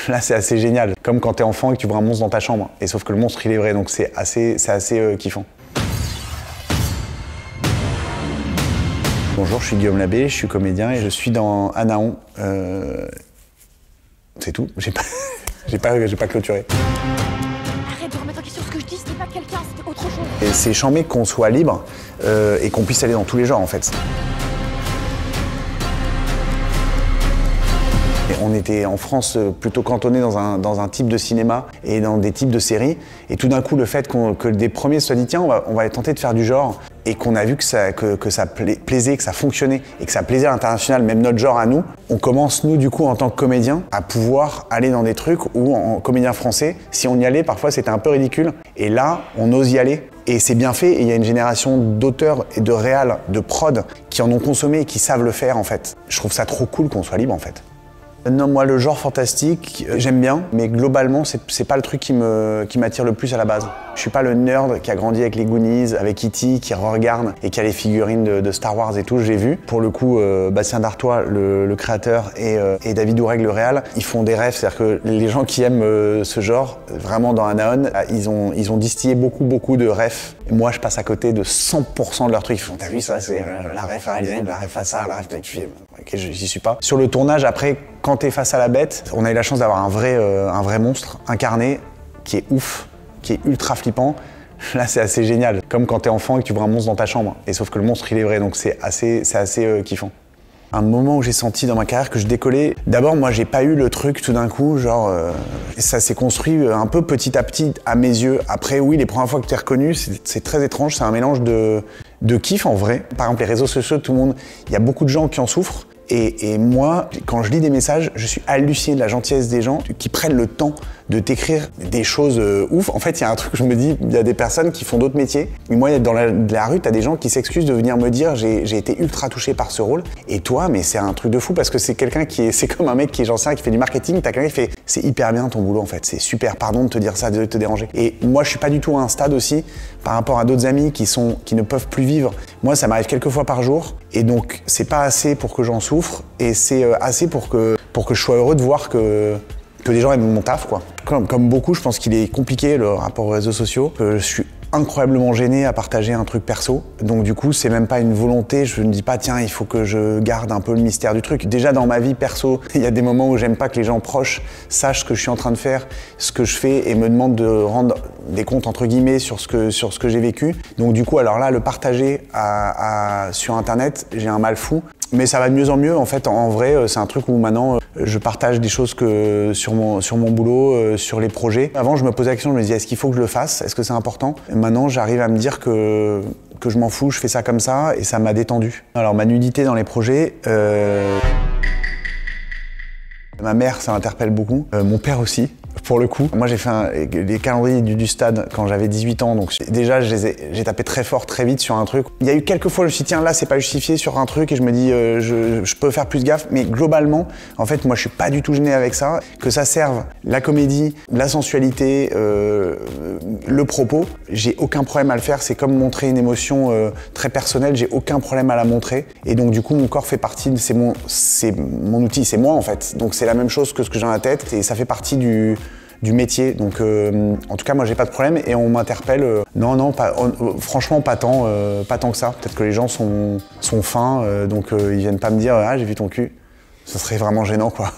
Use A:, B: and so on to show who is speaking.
A: Là, c'est assez génial. Comme quand t'es enfant et que tu vois un monstre dans ta chambre. Et sauf que le monstre, il est vrai, donc c'est assez kiffant. Bonjour, je suis Guillaume Labbé, je suis comédien et je suis dans Anaon. C'est tout, j'ai pas clôturé.
B: Arrête de remettre en question ce que je dis, c'était pas quelqu'un, c'était autre chose.
A: Et c'est chambé qu'on soit libre et qu'on puisse aller dans tous les genres en fait. Et on était en France plutôt cantonné dans un type de cinéma et dans des types de séries. Et tout d'un coup, le fait que des premiers se soient dit tiens, on va tenter de faire du genre et qu'on a vu que ça plaisait, que ça fonctionnait et que ça plaisait à l'international, même notre genre à nous, on commence nous du coup en tant que comédien à pouvoir aller dans des trucs où en comédien français, si on y allait, parfois c'était un peu ridicule. Et là, on ose y aller. Et c'est bien fait, et il y a une génération d'auteurs et de réals, de prod qui en ont consommé et qui savent le faire en fait. Je trouve ça trop cool qu'on soit libre en fait. Non, moi le genre fantastique, j'aime bien, mais globalement c'est pas le truc qui m'attire le plus à la base. Je suis pas le nerd qui a grandi avec les Goonies, avec E.T., qui regarde et qui a les figurines de Star Wars et tout, j'ai vu. Pour le coup, Bastien Dartois, le créateur, et David Oureg, le réal, ils font des rêves, c'est-à-dire que les gens qui aiment ce genre, vraiment dans Anaon, ils ont distillé beaucoup de rêves. Et moi je passe à côté de 100% de leurs trucs. Ils font, t'as vu ça, c'est la rêve à réaliser, la rêve à ça, la rêve à film. Ok, j'y suis pas. Sur le tournage, après, quand t'es face à la bête, on a eu la chance d'avoir un vrai monstre incarné qui est ouf, qui est ultra flippant. Là, c'est assez génial. Comme quand t'es enfant et que tu vois un monstre dans ta chambre. Et sauf que le monstre, il est vrai, donc c'est assez kiffant. Un moment où j'ai senti dans ma carrière que je décollais, d'abord, moi, j'ai pas eu le truc tout d'un coup, genre, ça s'est construit un peu petit à petit à mes yeux. Après, oui, les premières fois que t'es reconnu, c'est très étrange, c'est un mélange de kiff en vrai. Par exemple, les réseaux sociaux, tout le monde, il y a beaucoup de gens qui en souffrent. Et moi, quand je lis des messages, je suis halluciné de la gentillesse des gens qui prennent le temps de t'écrire des choses ouf. En fait, il y a un truc, je me dis, il y a des personnes qui font d'autres métiers. Et moi, dans la rue, t'as des gens qui s'excusent de venir me dire j'ai été ultra touché par ce rôle. Et toi, mais c'est un truc de fou parce que c'est quelqu'un c'est comme un mec qui est j'en sais rien, qui fait du marketing. T'as quelqu'un qui fait c'est hyper bien ton boulot en fait, c'est super, pardon de te dire ça, de te déranger. Et moi, je suis pas du tout à un stade aussi par rapport à d'autres amis qui ne peuvent plus vivre. Moi, ça m'arrive quelques fois par jour. Et donc, c'est pas assez pour que j'en souffre et c'est assez pour que je sois heureux de voir que des gens aiment mon taf, quoi. Comme beaucoup, je pense qu'il est compliqué le rapport aux réseaux sociaux. Je suis incroyablement gêné à partager un truc perso. Donc du coup, c'est même pas une volonté. Je ne dis pas, tiens, il faut que je garde un peu le mystère du truc. Déjà, dans ma vie perso, il y a des moments où j'aime pas que les gens proches sachent ce que je suis en train de faire, ce que je fais et me demandent de rendre des comptes, entre guillemets, sur ce que j'ai vécu. Donc du coup, alors là, le partager sur Internet, j'ai un mal fou. Mais ça va de mieux en mieux, en fait, en vrai, c'est un truc où maintenant, je partage des choses sur mon boulot, sur les projets. Avant, je me posais la question, je me disais, est-ce qu'il faut que je le fasse? Est-ce que c'est important? Et maintenant, j'arrive à me dire que je m'en fous, je fais ça comme ça, et ça m'a détendu. Alors, ma nudité dans les projets, ma mère, ça m'interpelle beaucoup, mon père aussi. Pour le coup, moi j'ai fait les calendriers du stade quand j'avais 18 ans, donc déjà j'ai tapé très fort, très vite sur un truc. Il y a eu quelques fois où je me suis dit tiens là c'est pas justifié sur un truc et je me dis je peux faire plus gaffe, mais globalement en fait moi je suis pas du tout gêné avec ça. Que ça serve la comédie, la sensualité, le propos, j'ai aucun problème à le faire, c'est comme montrer une émotion très personnelle, j'ai aucun problème à la montrer et donc du coup mon corps fait partie, c'est mon outil, c'est moi en fait, donc c'est la même chose que ce que j'ai dans la tête et ça fait partie du métier, donc en tout cas moi j'ai pas de problème et on m'interpelle, non, franchement pas tant que ça, peut-être que les gens sont fins, donc ils viennent pas me dire ah j'ai vu ton cul, ça serait vraiment gênant quoi.